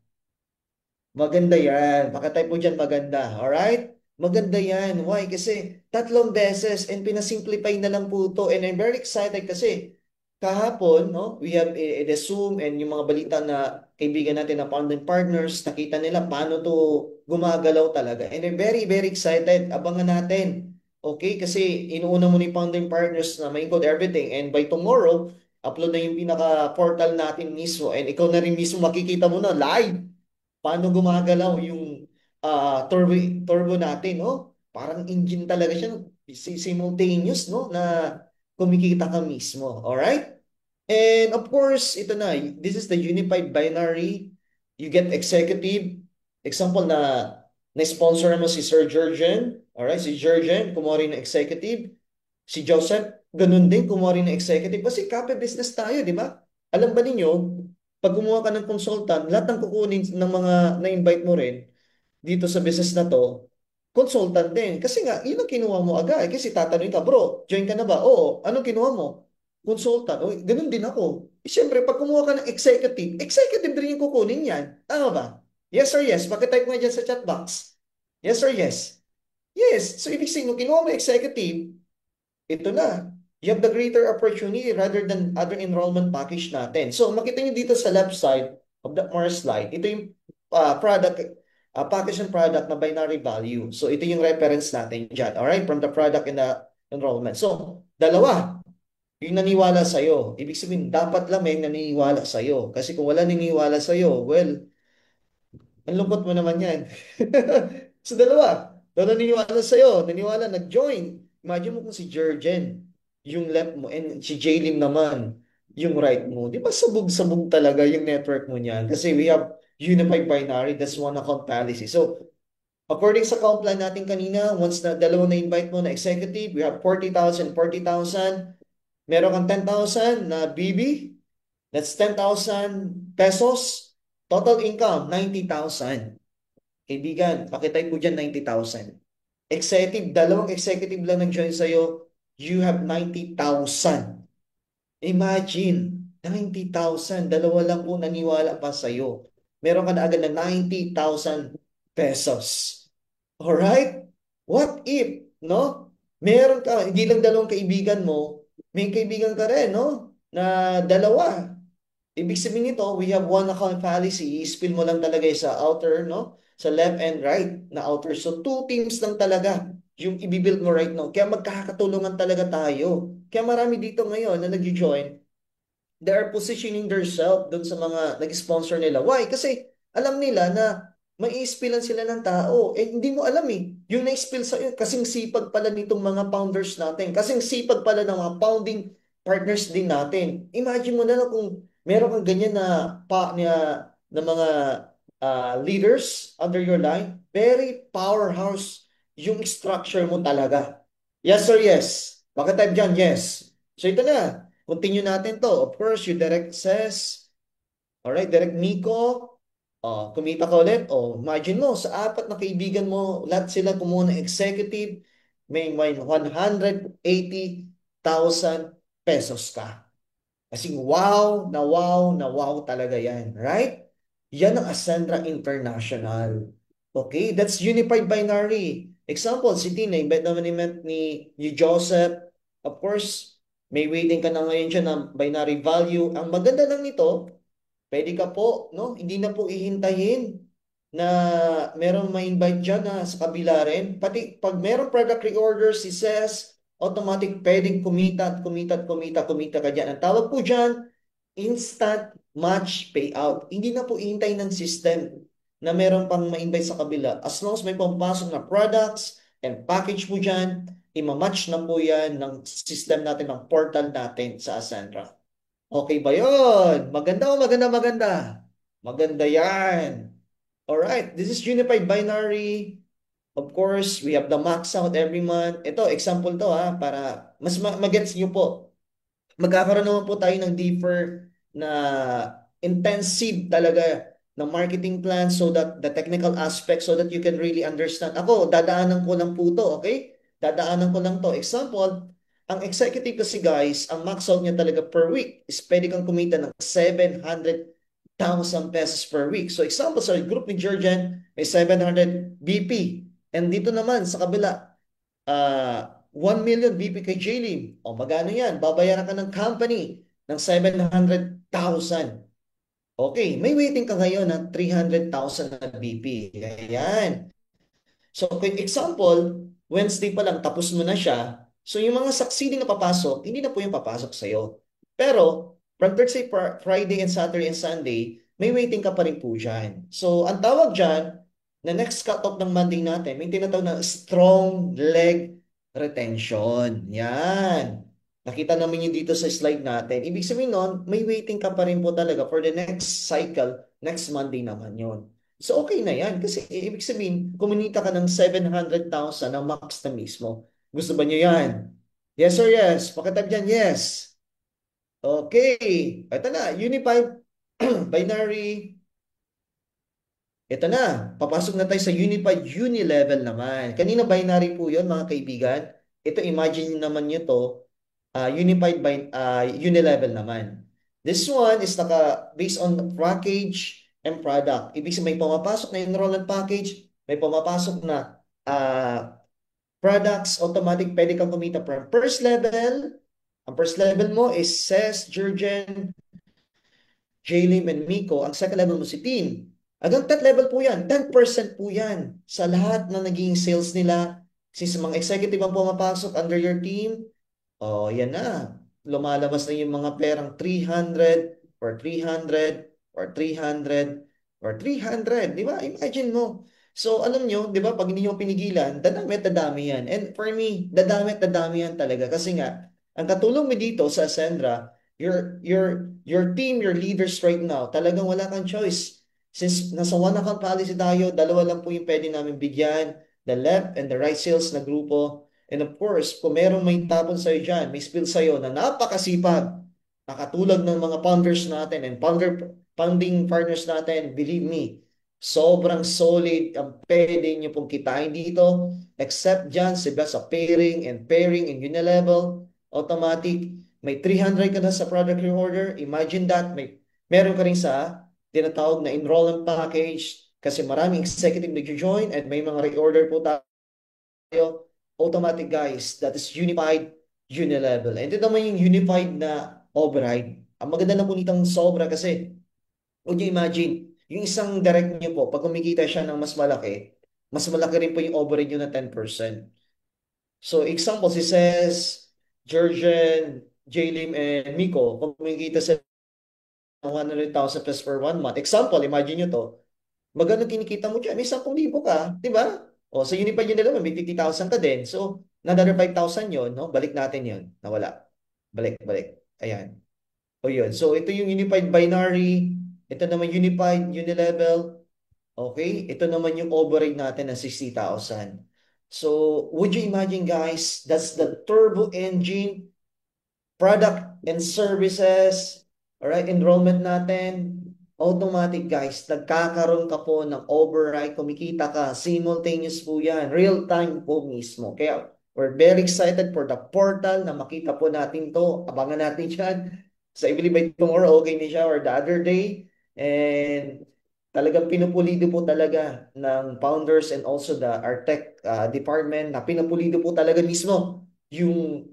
Maganda yan. Pakitype mo dyan maganda. Alright? Maganda yan. Why? Kasi tatlong beses and pinasimplify na lang po to. And I'm very excited kasi kahapon, no, we have a Zoom and yung mga balita na kaibigan natin na founding partners, nakita nila paano to gumagalaw talaga. And I'm very, very excited. Abangan natin. Okay? Kasi inuuna mo ni founding partners na may code everything. And by tomorrow, upload na yung pinaka-portal natin mismo. And ikaw na rin mismo makikita mo na live paano gumagalaw yung turbo natin, no? Parang engine talaga siya, no? Simultaneous, no? Na kumikita ka mismo. Alright? And of course, ito na, this is the unified binary. You get executive. Example na-sponsor mo si Sir Jurgen. Alright, si Jurgen, kumuha rin ng executive. Si Joseph, ganun din, kumuha rin ng executive. Kasi copy business tayo, di ba? Alam ba ninyo, pag kumuha ka ng consultant, lahat ng kukunin ng mga na-invite mo rin, dito sa business na to, consultant din. Kasi nga, yun ang kinuha mo agad. Kasi tatanungin ka, bro, join ka na ba? Oo. Anong kinuha mo? Consultant. O, ganun din ako. Eh, siyempre, pag kumuha ka ng executive, executive din yung kukunin yan. Tama ba? Yes or yes? Pakitype mo dyan sa chat box. Yes or yes? Yes. So, ibig sabihin, nung kinuha mo executive, ito na. You have the greater opportunity rather than other enrollment package natin. So, makita niyo dito sa left side of the Mars slide, ito yung product, package and product na binary value. So, ito yung reference natin dyan. Alright? From the product and the enrollment. So, dalawa. Yung naniwala sa'yo. Ibig sabihin, dapat lang may naniniwala sa'yo. Kasi kung wala naniniwala sa'yo, well, ang lungkot mo naman yan. So, dalawa. Dalawa naniwala sa'yo. Naniwala, nag-join. Imagine mo kung si Jurgen, yung left mo, and si Jaylin naman, yung right mo. Di ba sabog-sabog talaga yung network mo niyan? Kasi we have unified binary, that's one account policy. So, according sa account plan natin kanina, once na dalawa na invite mo na executive, we have 40,000, 40,000. Meron kang 10,000 na BB, that's 10,000 pesos. Total income, 90,000. Kaibigan, pakitype po dyan 90,000. Executive, dalawang executive lang nag-join sa'yo, you have 90,000. Imagine, 90,000, dalawa lang po naniwala pa sa'yo. Meron ka na agad na 90,000 pesos. Alright? What if, no? Meron ka, hindi lang dalawang kaibigan mo, may kaibigan ka rin, no? Na dalawa. Ibig sabihin nito, we have one account fallacy. I-spill mo lang talaga sa outer, no? Sa left and right na outer. So, two teams lang talaga yung i-build mo right now. Kaya magkakatulungan talaga tayo. Kaya marami dito ngayon na nag-join, they are positioning themselves doon sa mga nag-sponsor nila. Why? Kasi alam nila na may ispilan sila ng tao. Eh, hindi mo alam eh. Yung na-spill sa'yo, kasing sipag pala nitong mga founders natin. Kasing sipag pala ng mga founding partners din natin. Imagine mo na lang kung meron kang ganyan na mga leaders under your line. Very powerhouse yung structure mo talaga. Yes or yes? Baka type dyan, yes. So ito na. Continue natin to. Of course, you direct says, alright, direct Nico, kumita ka ulit. Imagine mo, sa apat na kaibigan mo, lahat sila kumuha ng executive, may 180,000 pesos ka. Kasi wow, na wow, na wow talaga yan. Right? Yan ang Ascendra International. Okay? That's unified binary. Example, si Tina, invite naman ni Joseph. Of course, may waiting ka na ngayon siya ng binary value. Ang maganda lang nito, pwede ka po, no? Hindi na po ihintayin na merong ma-invite dyan na sa kabila rin. Pati pag merong product reorder, si Ses, automatic pwedeng kumita at kumita at kumita, kumita ka dyan. Ang tawag po dyan, instant match payout. Hindi na po ihintay ng system na meron pang ma-invite sa kabila. As long as may pumpasok na products and package po dyan, ima-match na po yan ng system natin, ng portal natin sa Ascendra. Okay ba yun? Maganda o maganda, maganda? Maganda yan. Alright, this is unified binary. Of course, we have the max out every month. Ito, example to ha, para mas magets nyo po. Magkakaroon naman po tayo ng deeper na intensive talaga ng marketing plan so that the technical aspect so that you can really understand. Ako, dadaanan ko lang po to, okay? Dadaanan ko lang to. Example, ang executive kasi guys, ang max out niya talaga per week is pwede kang kumita ng 700,000 pesos per week. So example, sa group ni Jurgen, may 700 BP. And dito naman sa kabila, 1 million BP kay Jaylin. O magkano yan? Babayaran ka ng company ng 700,000. Okay, may waiting ka ngayon ng 300,000 na BP. Ayan. So, quick example, Wednesday pa lang tapos mo na siya. So, yung mga succeeding na papasok, hindi na po yung papasok sa'yo. Pero, from Thursday, Friday, and Saturday, and Sunday, may waiting ka pa rin po dyan. So, ang tawag dyan, na next cut-off ng Monday natin, may tinatawag na strong leg retention. Yan. Nakita namin yun dito sa slide natin. Ibig sabihin nun, may waiting ka pa rin po talaga for the next cycle, next Monday naman yun. So okay na yan kasi ibig sabihin, kumunita ka ng 700,000 na max na mismo. Gusto ba niyo yan? Yes or yes? Pakitab dyan, yes. Okay. Ito na, Unified Binary. Ito na, papasok na tayo sa Unified Unilevel naman. Kanina binary po yun mga kaibigan. Ito imagine naman nyo to, Unified Unilevel naman. This one is based on the package and product. Ibig sabihin may pumapasok na enrollment package, may pumapasok na products, automatic pwede kang kumita from first level. Ang first level mo is CES, Jurgen, Jaylin, and Miko. Ang second level mo si Tin. Hanggang 10th level po yan. 10% po yan sa lahat na naging sales nila. Since mga executive ang pumapasok under your team, oh, yan na. Lumalabas na yung mga perang 300 or 300 or 300 or 300. Di ba? Imagine mo. So, alam nyo, di ba, pag hindi nyo pinigilan, dadami at dadami yan. And for me, dadami at dadami yan talaga. Kasi nga, ang katulong mo dito sa Ascendra, your team, your leaders right now, talagang wala kang choice. Since nasa one account policy tayo, dalawa lang po yung pwede namin bigyan, the left and the right sales na grupo. And of course, kung merong may tapon sa'yo dyan, may spill sa'yo na napakasipag, nakatulog ng mga founders natin and founding partners natin, believe me, sobrang solid ang pwede nyo pong kitain dito, except dyan sa pairing and unilevel, automatic, may 300 ka na sa product reorder, imagine that, meron ka rin sa tinatawag na enrollment package, kasi maraming executive nag-join and may mga reorder po tayo, automatic guys, that is unified unilevel. And ito naman yung unified na override. Ang maganda na po nitong sobra kasi, would you imagine, yung isang direct nyo po, pag kumikita siya ng mas malaki rin po yung override nyo na 10%. So example, si Ces, Jurgen, Jaylin, and Miko, kung kumikita sa 100,000 pesos for 1 month. Example, imagine nyo to, magkano kinikita mo dyan? May 10,000 ka, di ba? O, sa Unified yun nila, may 50,000 ka din. So, another 5,000 yun, no? Balik natin yun. Nawala. Balik. Ayan. O yun. So, ito yung Unified Binary. Ito naman Unified Unilevel. Okay? Ito naman yung override natin na 60,000. So, would you imagine guys, that's the turbo engine product and services, alright, enrollment natin, automatic guys, nagkakaroon ka po ng override, kumikita ka, simultaneous po yan, real time po mismo. Kaya we're very excited for the portal na makita po natin to, abangan natin dyan. So I believe by tomorrow, okay na siya, or the other day. And talagang pinupulido po talaga ng founders and also our tech department na pinupulido po talaga mismo yung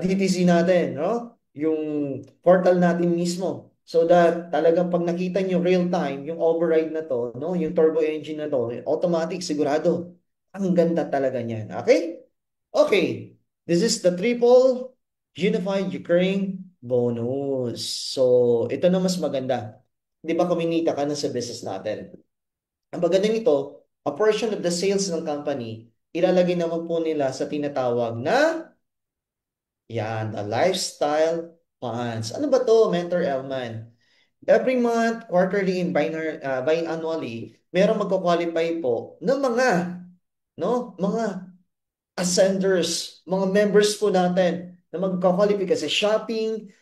DTC natin, no? Yung portal natin mismo. So that talagang pag nakita nyo real time, yung override na to, no? Yung turbo engine na to, automatic, sigurado. Ang ganda talaga niyan. Okay? Okay. This is the triple unified recurring bonus. So, ito na mas maganda. Di ba kuminita ka na sa business natin? Ang maganda nito, a portion of the sales ng company, ilalagay naman po nila sa tinatawag na yan, the lifestyle funds. Ano ba to, Mentor Elman? Every month, quarterly, and biannually, merong magko-qualify po ng mga ascenders, mga members po natin na magko-qualify kasi shopping,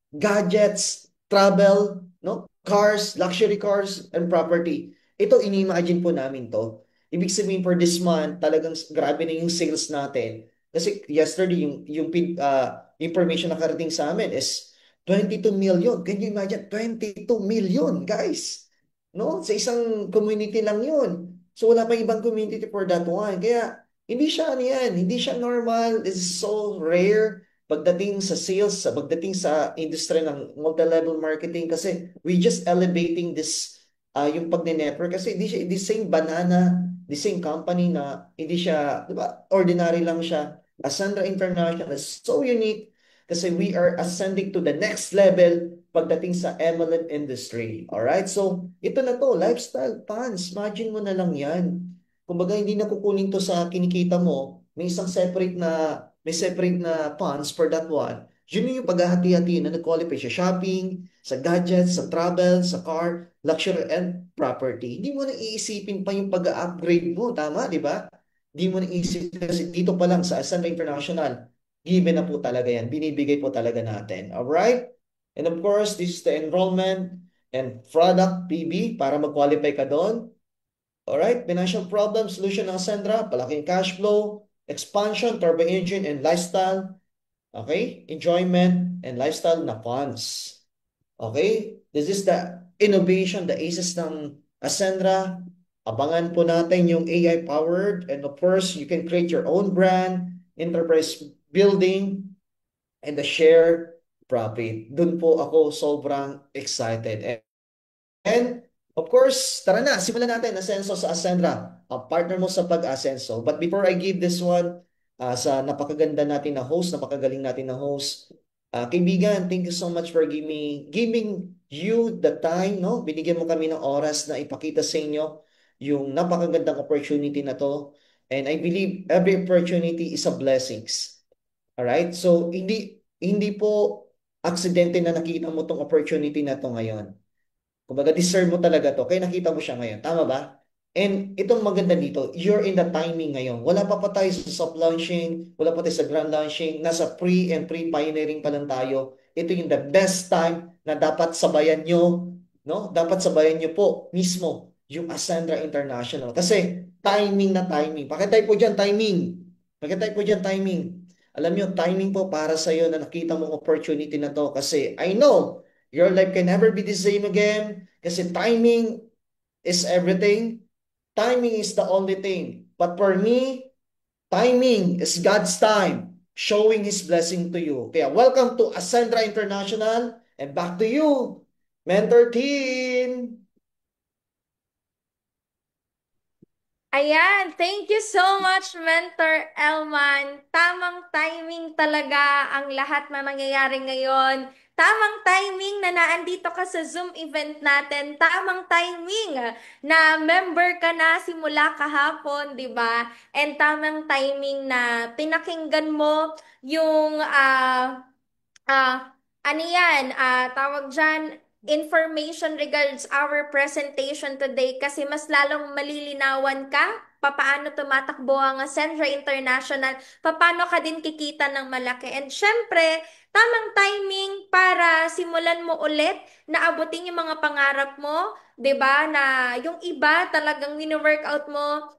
gadgets, travel, no? Cars, luxury cars, and property. Ito, ini-imagine po namin to. Ibig sabihin for this month, talagang grabe na yung sales natin. Kasi yesterday, yung information na karating sa amin is 22 million. Can you imagine? 22 million, guys. No? Sa isang community lang yun. So wala pa ibang community for that one. Kaya hindi siya ano yan, hindi siya normal. This is so rare pagdating sa sales, pagdating sa industry ng multi-level marketing kasi we just elevating this yung pagne-network kasi hindi siya the same banana, the same company na hindi siya, di ba, ordinary lang siya. Ascendra International is so unique kasi we are ascending to the next level pagdating sa MLM industry. Alright? So, ito na to, lifestyle funds. Imagine mo na lang yan. Kumbaga, hindi na kukunin to sa kinikita mo. May separate na funds for that one. Yun yung paghahati-hati na nag-qualify sa shopping, sa gadgets, sa travel, sa car, luxury and property. Hindi mo na iisipin pa yung pag-upgrade mo. Tama, di ba? Hindi mo na iisipin kasi dito pa lang sa Ascend International, given na po talaga yan. Binibigay po talaga natin. Alright? And of course, this is the enrollment and product PB para mag-qualify ka doon. Alright, financial problem, solution ng Sandra, palaking cash flow, expansion, turbo engine, and lifestyle. Okay, enjoyment and lifestyle na funds. Okay, this is the innovation, the aces ng Ascendra. Abangan po natin yung AI powered and of course, you can create your own brand, enterprise building, and the share profit. Doon po ako sobrang excited. And of course, tara na, simulan natin Asenso sa Ascendra, ang partner mo sa pag-asenso. But before I give this one sa napakaganda natin na host, napakagaling natin na host, kaibigan, thank you so much for giving you the time, no? Binigyan mo kami ng oras na ipakita sa inyo yung napakagandang opportunity na to. And I believe every opportunity is a blessings. Alright? So, hindi po aksidente na nakita mo tong opportunity na to ngayon. Kumbaga, deserve mo talaga to. Kaya nakita mo siya ngayon. Tama ba? And itong maganda dito, you're in the timing ngayon. Wala pa tayo sa soft launching, wala pa tayo sa grand launching, nasa pre and pre-pioneering pa lang tayo. Ito yung the best time na dapat sabayan nyo, no? Dapat sabayan nyo po mismo yung Ascendra International. Kasi timing na timing. Pakitay po dyan, timing. Pakitay po dyan, timing. Alam nyo, timing po para sa'yo na nakita mong opportunity na to. Kasi I know your life can never be the same again. Kasi timing is everything. Timing is the only thing. But for me, timing is God's time showing His blessing to you. Kaya welcome to Ascendra International and back to you, Mentor Team. Ayan, thank you so much, Mentor Elman. Tamang timing talaga ang lahat na nangyayari ngayon. Tamang timing na naandito ka sa Zoom event natin. Tamang timing na member ka na simula kahapon, di ba? And tamang timing na pinakinggan mo yung ano yan, tawag dyan, information regards our presentation today kasi mas lalong malilinawan ka papaano tumatakbo ang Ascendra International, papaano ka din kikita ng malaki. And syempre, tamang timing para simulan mo ulit na abutin yung mga pangarap mo, 'di ba? Na yung iba talagang wino-workout mo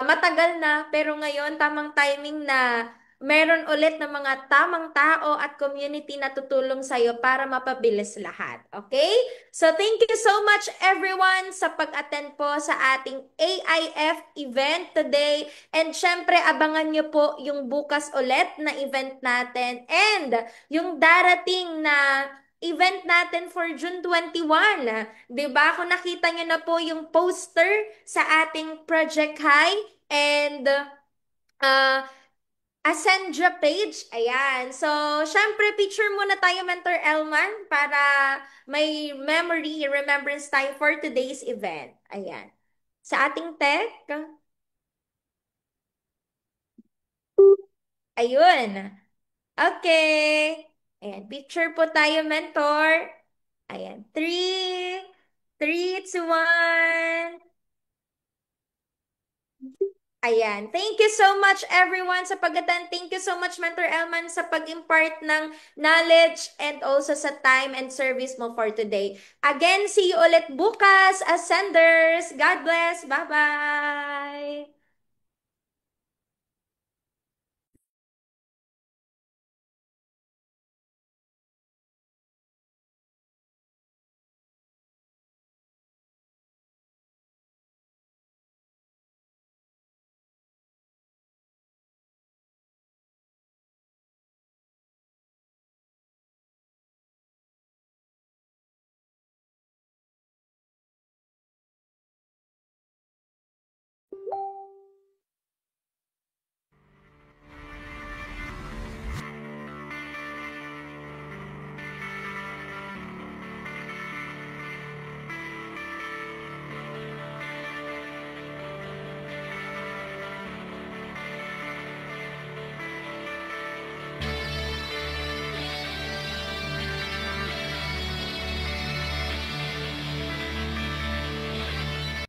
matagal na pero ngayon tamang timing na meron ulit ng mga tamang tao at community na tutulong sa'yo para mapabilis lahat. Okay? So, thank you so much everyone sa pag-attend po sa ating AIF event today. And syempre, abangan nyo po yung bukas ulit na event natin and yung darating na event natin for June 21. 'Di ba? Kung nakita nyo na po yung poster sa ating Project High and uh, Ascendra page. Ayan. So, syempre, picture muna tayo, Mentor Elman, para may memory, remembrance tayo for today's event. Ayan. Sa ating tech, ayun. Okay. Ayan, picture po tayo, Mentor. Ayan. 3, 3, 2, 1. Ayan. Thank you so much everyone sa pag-attend. Thank you so much Mentor Elman sa pag-impart ng knowledge and also sa time and service mo for today. Again, see you ulit bukas as senders. God bless. Bye-bye.